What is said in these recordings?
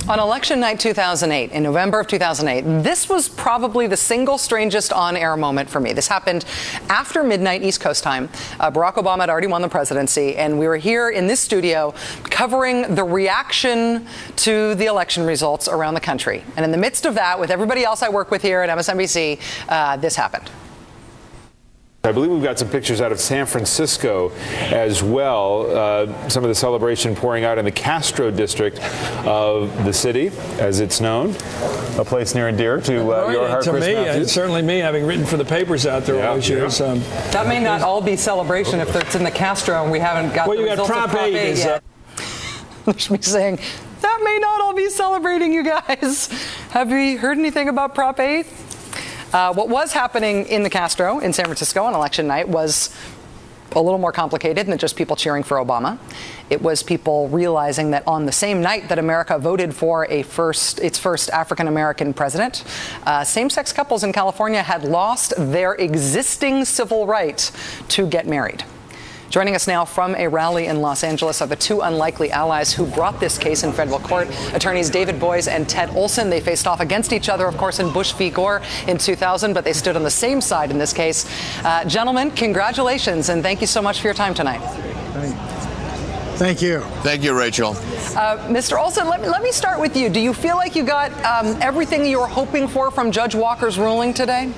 On election night 2008, in November of 2008, this was probably the single strangest on-air moment for me. This happened after midnight East Coast time. Barack Obama had already won the presidency, and we were here in this studio covering the reaction to the election results around the country. And in the midst of that, with everybody else I work with here at MSNBC, this happened. I believe we've got some pictures out of San Francisco as well. Some of the celebration pouring out in the Castro district of the city, as it's known. A place near and dear to your heart, to Chris me, Matthews. Certainly me, having written for the papers out there all these years. That may not all be celebration if it's in the Castro and we haven't got the results of Prop 8 yet. Which me saying, that may not all be celebrating, you guys. Have you heard anything about Prop 8? What was happening in the Castro in San Francisco on election night was a little more complicated than just people cheering for Obama. It was people realizing that on the same night that America voted for its first African-American president, same-sex couples in California had lost their existing civil right to get married. Joining us now from a rally in Los Angeles are the two unlikely allies who brought this case in federal court, attorneys David Boies and Ted Olson. They faced off against each other, of course, in Bush v. Gore in 2000, but they stood on the same side in this case. Gentlemen, congratulations, and thank you so much for your time tonight. Thank you. Thank you, Rachel. Mr. Olson, let me start with you. Do you feel like you got everything you were hoping for from Judge Walker's ruling today?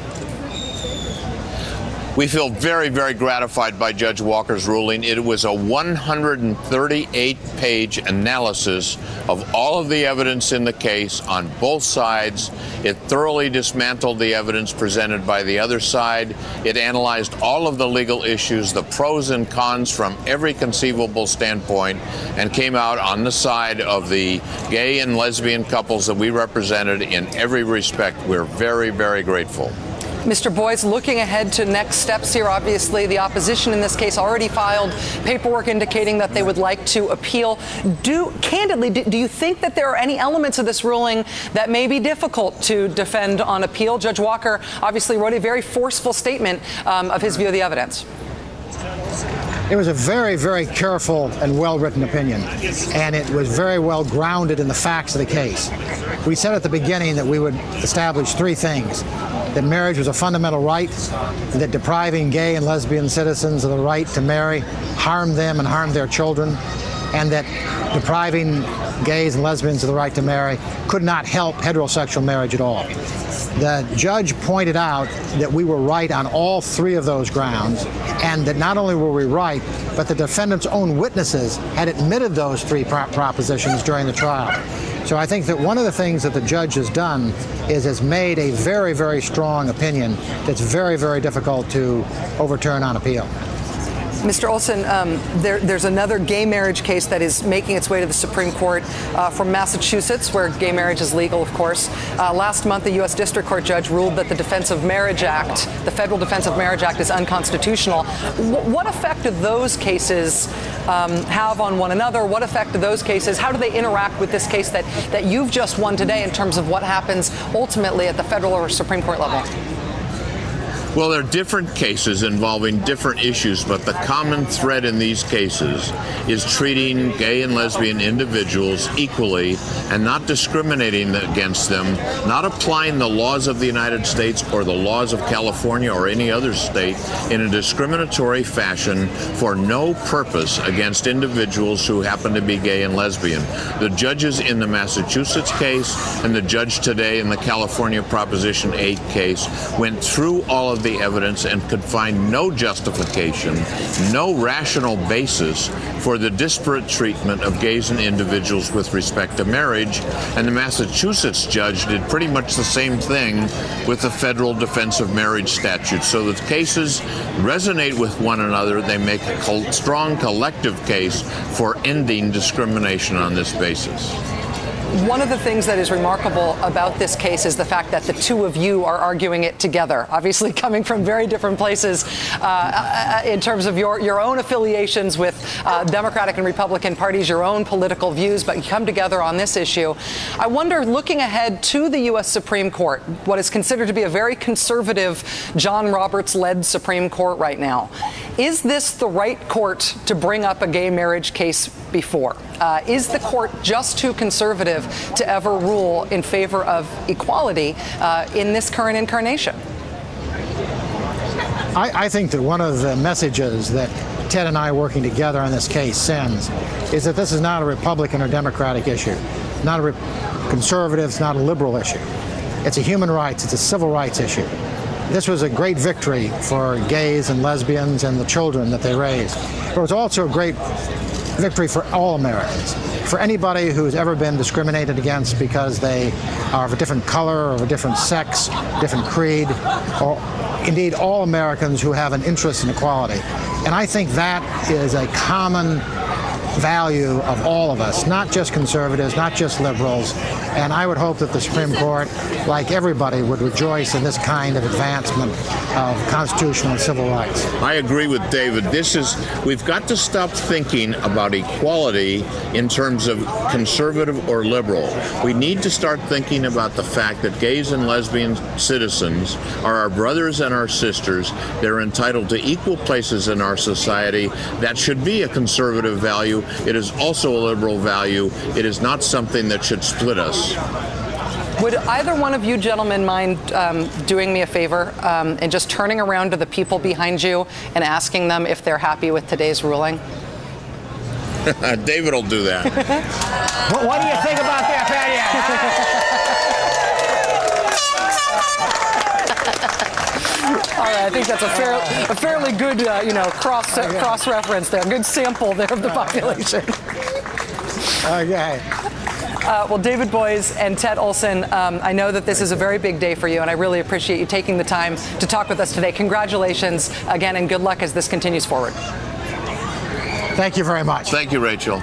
We feel very, very gratified by Judge Walker's ruling. It was a 138-page analysis of all of the evidence in the case on both sides. It thoroughly dismantled the evidence presented by the other side. It analyzed all of the legal issues, the pros and cons from every conceivable standpoint, and came out on the side of the gay and lesbian couples that we represented in every respect. We're very, very grateful. Mr. Boies, looking ahead to next steps here, obviously the opposition in this case already filed paperwork indicating that they would like to appeal. Candidly, do you think that there are any elements of this ruling that may be difficult to defend on appeal? Judge Walker obviously wrote a very forceful statement of his view of the evidence. It was a very, very careful and well-written opinion, and it was very well grounded in the facts of the case. We said at the beginning that we would establish three things: that marriage was a fundamental right, that depriving gay and lesbian citizens of the right to marry harmed them and harmed their children, and that depriving gays and lesbians of the right to marry could not help heterosexual marriage at all. The judge pointed out that we were right on all three of those grounds, and that not only were we right, but the defendant's own witnesses had admitted those three propositions during the trial. So I think that one of the things that the judge has done is has made a very, very strong opinion that's very, very difficult to overturn on appeal. Mr. Olson, there's another gay marriage case that is making its way to the Supreme Court from Massachusetts, where gay marriage is legal, of course. Last month, the U.S. District Court judge ruled that the Defense of Marriage Act, the Federal Defense of Marriage Act, is unconstitutional. What effect do those cases have on one another? What effect do those cases, how do they interact with this case that you've just won today in terms of what happens ultimately at the federal or Supreme Court level? Well, there are different cases involving different issues, but the common thread in these cases is treating gay and lesbian individuals equally and not discriminating against them, not applying the laws of the United States or the laws of California or any other state in a discriminatory fashion for no purpose against individuals who happen to be gay and lesbian. The judges in the Massachusetts case and the judge today in the California Proposition 8 case went through all of the evidence and could find no justification, no rational basis for the disparate treatment of gays and individuals with respect to marriage. And the Massachusetts judge did pretty much the same thing with the federal Defense of Marriage statute. So the cases resonate with one another. They make a strong collective case for ending discrimination on this basis. One of the things that is remarkable about this case is the fact that the two of you are arguing it together, obviously coming from very different places in terms of your own affiliations with Democratic and Republican parties, your own political views, but you come together on this issue. I wonder, looking ahead to the U.S. Supreme Court, what is considered to be a very conservative John Roberts-led Supreme Court right now, Is this the right court to bring up a gay marriage case before? Is the court just too conservative to ever rule in favor of equality in this current incarnation? I think that one of the messages that Ted and I working together on this case sends is that this is not a Republican or Democratic issue, not a conservative, it's not a liberal issue. It's a human rights, it's a civil rights issue. This was a great victory for gays and lesbians and the children that they raised. But it was also a great victory for all Americans, for anybody who's ever been discriminated against because they are of a different color or of a different sex, different creed, or indeed all Americans who have an interest in equality. And I think that is a common value of all of us, not just conservatives, not just liberals. And I would hope that the Supreme Court, like everybody, would rejoice in this kind of advancement of constitutional and civil rights. I agree with David. We've got to stop thinking about equality in terms of conservative or liberal. We need to start thinking about the fact that gays and lesbian citizens are our brothers and our sisters. They're entitled to equal places in our society. That should be a conservative value. It is also a liberal value. It is not something that should split us. Would either one of you gentlemen mind doing me a favor and just turning around to the people behind you and asking them if they're happy with today's ruling? David will do that. What do you think about that, Patty? All right, I think that's a fairly good, cross-reference there. Good sample there of the population. Okay. Well, David Boies and Ted Olson, I know that this is a very big day for you, and I really appreciate you taking the time to talk with us today. Congratulations again, and good luck as this continues forward. Thank you very much. Thank you, Rachel.